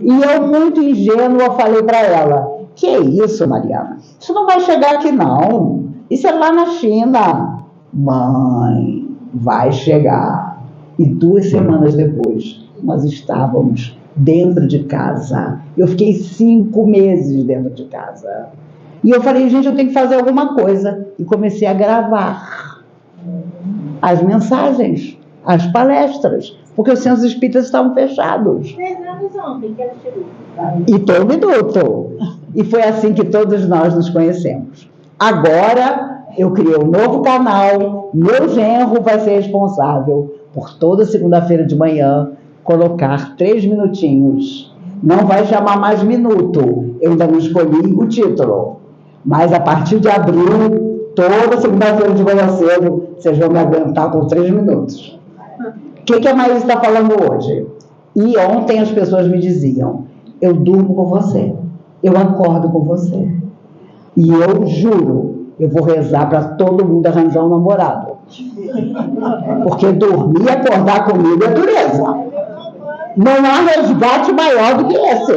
E eu, muito ingênua, falei para ela, que é isso, Mariana? Isso não vai chegar aqui, não. Isso é lá na China. Mãe, vai chegar. E 2 semanas depois, nós estávamos dentro de casa. Eu fiquei 5 meses dentro de casa. E eu falei, gente, eu tenho que fazer alguma coisa. E comecei a gravar as mensagens, as palestras, porque os centros espíritas estavam fechados. 3 anos ontem que ela chegou. E todo minuto. E foi assim que todos nós nos conhecemos. Agora, eu criei um novo canal, meu genro vai ser responsável por toda segunda-feira de manhã colocar 3 minutinhos. Não vai chamar mais minuto, eu ainda não escolhi o título. Mas a partir de abril, toda segunda-feira de manhã cedo, vocês vão me aguentar por 3 minutos. O que a Maísa está falando hoje? E ontem as pessoas me diziam, eu durmo com você, eu acordo com você. E eu juro, eu vou rezar para todo mundo arranjar um namorado. Porque dormir e acordar comigo é dureza. Não há resgate maior do que esse.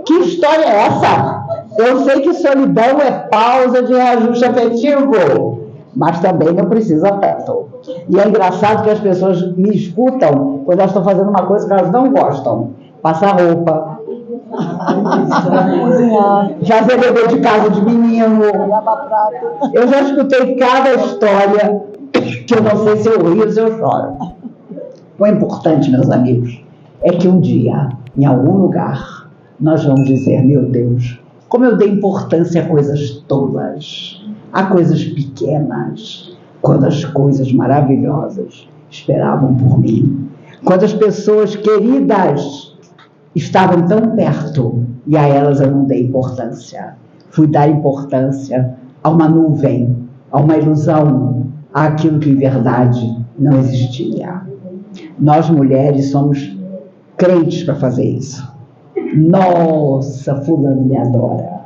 Que história é essa? Eu sei que solidão é pausa de reajuste afetivo, mas também não precisa tanto. E é engraçado que as pessoas me escutam quando elas estão fazendo uma coisa que elas não gostam. Passar roupa, fazer dever de casa de menino. Eu já escutei cada história que eu não sei se eu rio ou se eu choro. O importante, meus amigos, é que um dia, em algum lugar, nós vamos dizer, meu Deus, como eu dei importância a coisas tolas, a coisas pequenas, quando as coisas maravilhosas esperavam por mim, quando as pessoas queridas estavam tão perto e a elas eu não dei importância. Fui dar importância a uma nuvem, a uma ilusão, àquilo que em verdade não existia. Nós mulheres somos crentes para fazer isso. Nossa, fulano me adora.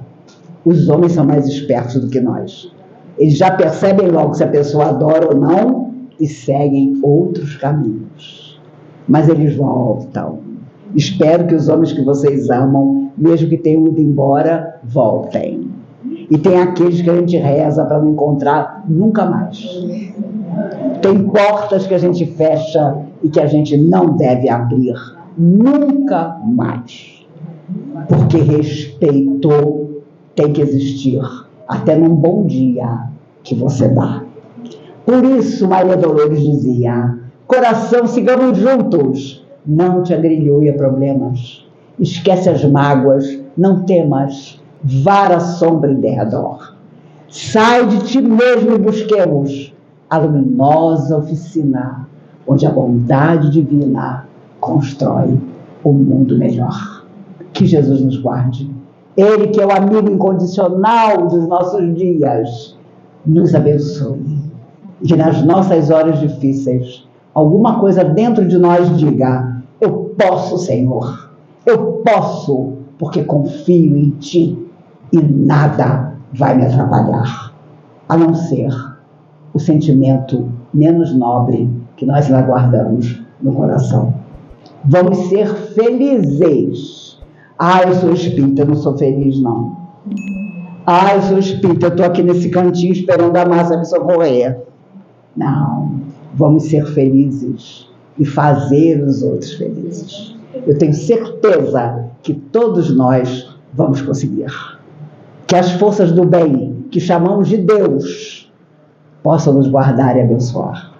Os homens são mais espertos do que nós. Eles já percebem logo se a pessoa adora ou não e seguem outros caminhos. Mas eles voltam. Espero que os homens que vocês amam, mesmo que tenham ido embora, voltem. E tem aqueles que a gente reza para não encontrar nunca mais. Tem portas que a gente fecha e que a gente não deve abrir nunca mais. Porque respeito tem que existir até num bom dia que você dá. Por isso Maria Dolores dizia, coração, sigamos juntos, não te agrilhoe a problemas, esquece as mágoas, não temas, vara a sombra em derredor. Sai de ti mesmo e busquemos a luminosa oficina, onde a bondade divina constrói o mundo melhor. Que Jesus nos guarde. Ele que é o amigo incondicional dos nossos dias, nos abençoe. E que nas nossas horas difíceis, alguma coisa dentro de nós diga, eu posso, Senhor. Eu posso, porque confio em Ti e nada vai me atrapalhar, a não ser o sentimento menos nobre que nós ainda guardamos no coração. Vamos ser felizes. Ah, eu sou espírita, eu não sou feliz, não. Ah, eu sou espírita, eu estou aqui nesse cantinho esperando a massa me socorrer. Não, vamos ser felizes e fazer os outros felizes. Eu tenho certeza que todos nós vamos conseguir. Que as forças do bem, que chamamos de Deus, possam nos guardar e abençoar.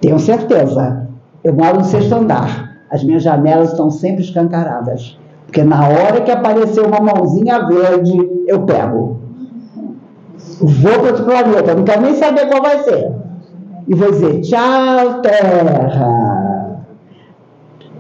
Tenho certeza. Eu moro no 6º andar. as minhas janelas estão sempre escancaradas. Porque na hora que aparecer uma mãozinha verde, eu pego. Vou para outro planeta, não quero nem saber qual vai ser. E vou dizer, tchau, Terra.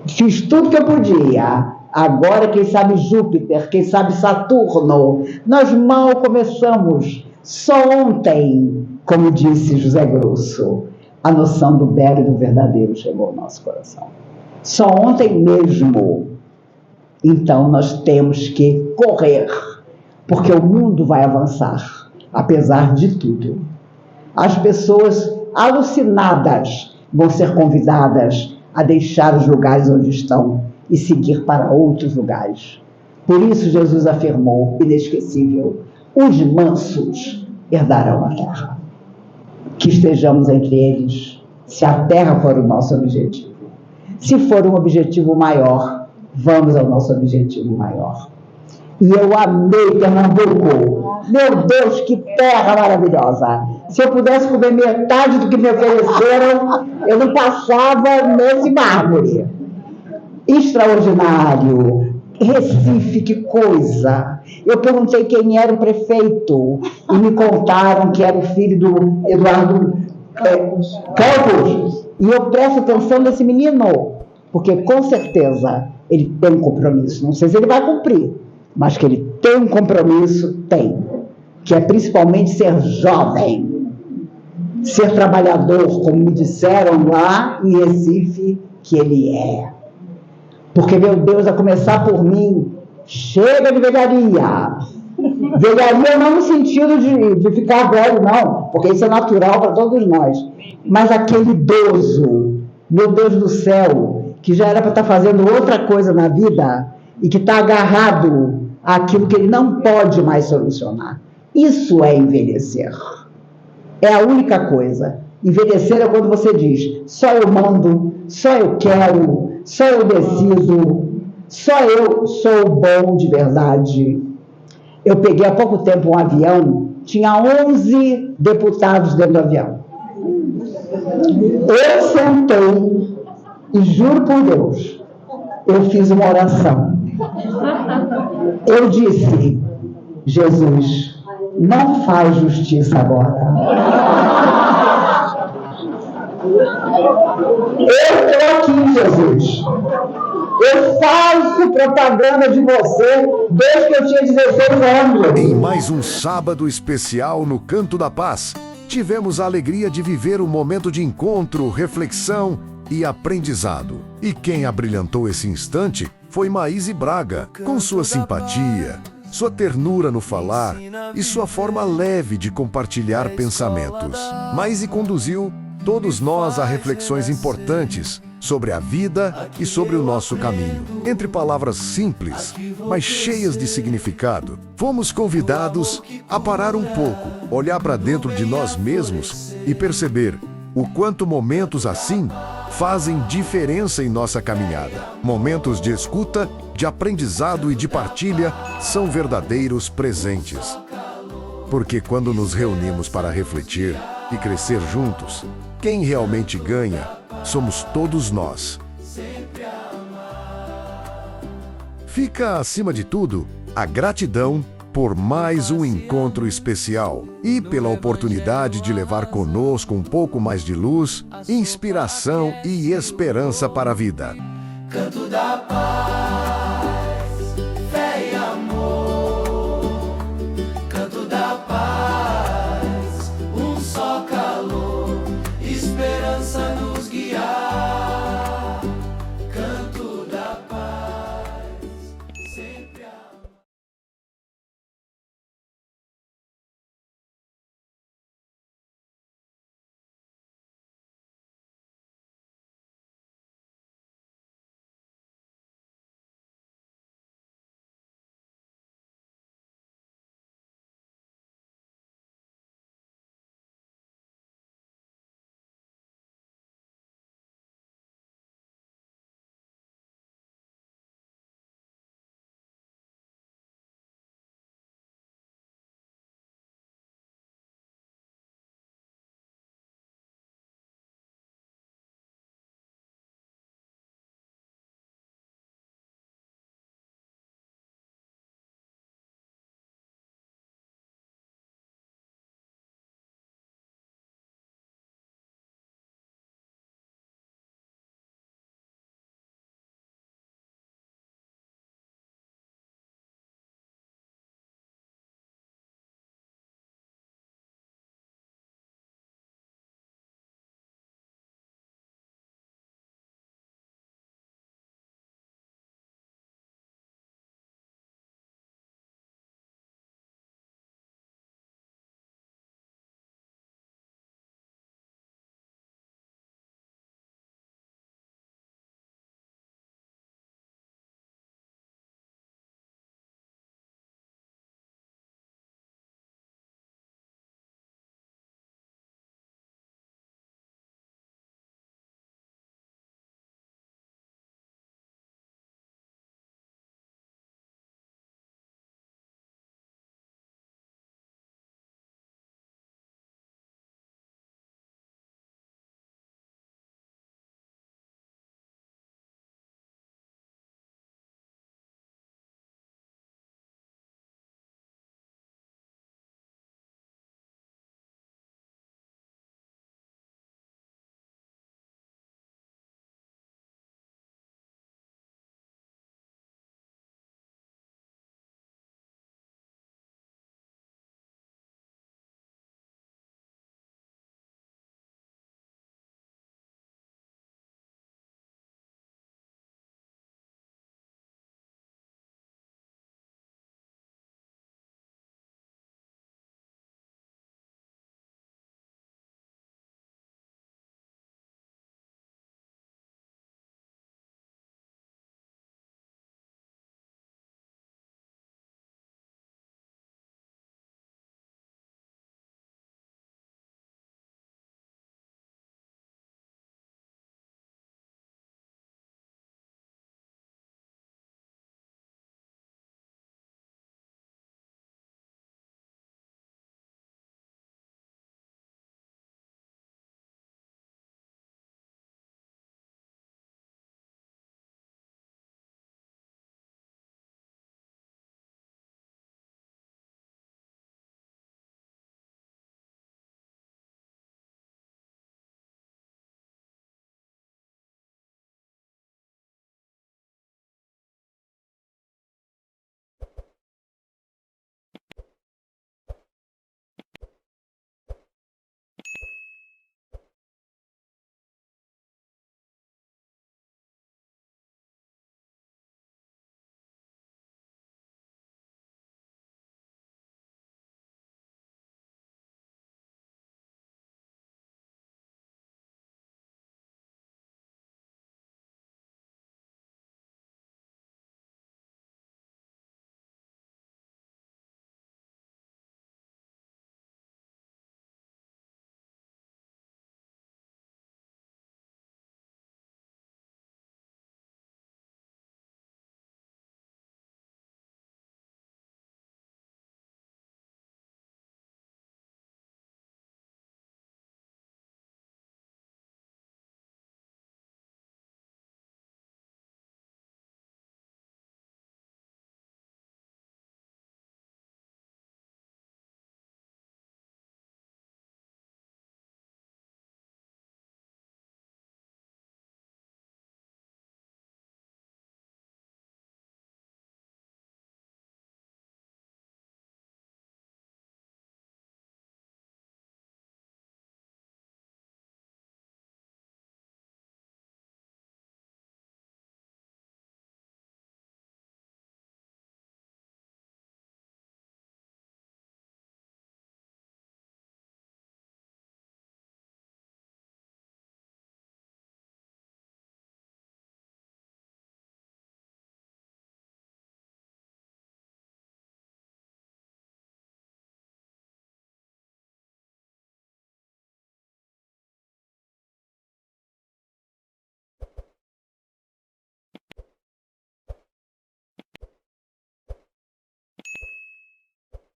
Fiz tudo que eu podia. Agora, quem sabe Júpiter, quem sabe Saturno. Nós mal começamos. Só ontem, como disse José Grosso, a noção do belo e do verdadeiro chegou ao nosso coração. Só ontem mesmo. Então, nós temos que correr, porque o mundo vai avançar, apesar de tudo. As pessoas alucinadas vão ser convidadas a deixar os lugares onde estão e seguir para outros lugares. Por isso, Jesus afirmou, inesquecível, os mansos herdarão a terra. Que estejamos entre eles, se a terra for o nosso objetivo. Se for um objetivo maior, vamos ao nosso objetivo maior. E eu amei Pernambuco. Meu Deus, que terra maravilhosa. Se eu pudesse comer metade do que me ofereceram, eu não passava nesse mármore. Extraordinário. Recife, que coisa. Eu perguntei quem era o prefeito e me contaram que era o filho do Eduardo Campos. E eu presto atenção nesse menino, porque com certeza ele tem um compromisso. Não sei se ele vai cumprir, mas que ele tem um compromisso, tem. Que é principalmente ser jovem, ser trabalhador, como me disseram lá em Recife que ele é. Porque, meu Deus, a começar por mim, chega de velharia. Velharia não no sentido de ficar velho, não, porque isso é natural para todos nós. Mas aquele idoso, meu Deus do céu, que já era para estar fazendo outra coisa na vida e que está agarrado àquilo que ele não pode mais solucionar. Isso é envelhecer. É a única coisa. Envelhecer é quando você diz, só eu mando, só eu quero, só eu decido, só eu sou bom de verdade. Eu peguei há pouco tempo um avião, tinha 11 deputados dentro do avião. Eu sentei e juro por Deus, eu fiz uma oração. Eu disse, Jesus, não faz justiça agora. Eu estou aqui, Jesus. Eu faço propaganda de você desde que eu tinha 16 anos. Em mais um sábado especial no Canto da Paz, tivemos a alegria de viver um momento de encontro, reflexão e aprendizado. E quem abrilhantou esse instante foi Maíse Braga, com sua simpatia, sua ternura no falar e sua forma leve de compartilhar pensamentos. Maíse conduziu todos nós a reflexões importantes sobre a vida e sobre o nosso caminho. Entre palavras simples, mas cheias de significado, fomos convidados a parar um pouco, olhar para dentro de nós mesmos e perceber o quanto momentos assim fazem diferença em nossa caminhada. Momentos de escuta, de aprendizado e de partilha são verdadeiros presentes. Porque quando nos reunimos para refletir e crescer juntos, quem realmente ganha somos todos nós. Fica, acima de tudo, a gratidão por mais um encontro especial e pela oportunidade de levar conosco um pouco mais de luz, inspiração e esperança para a vida. Canto da Paz.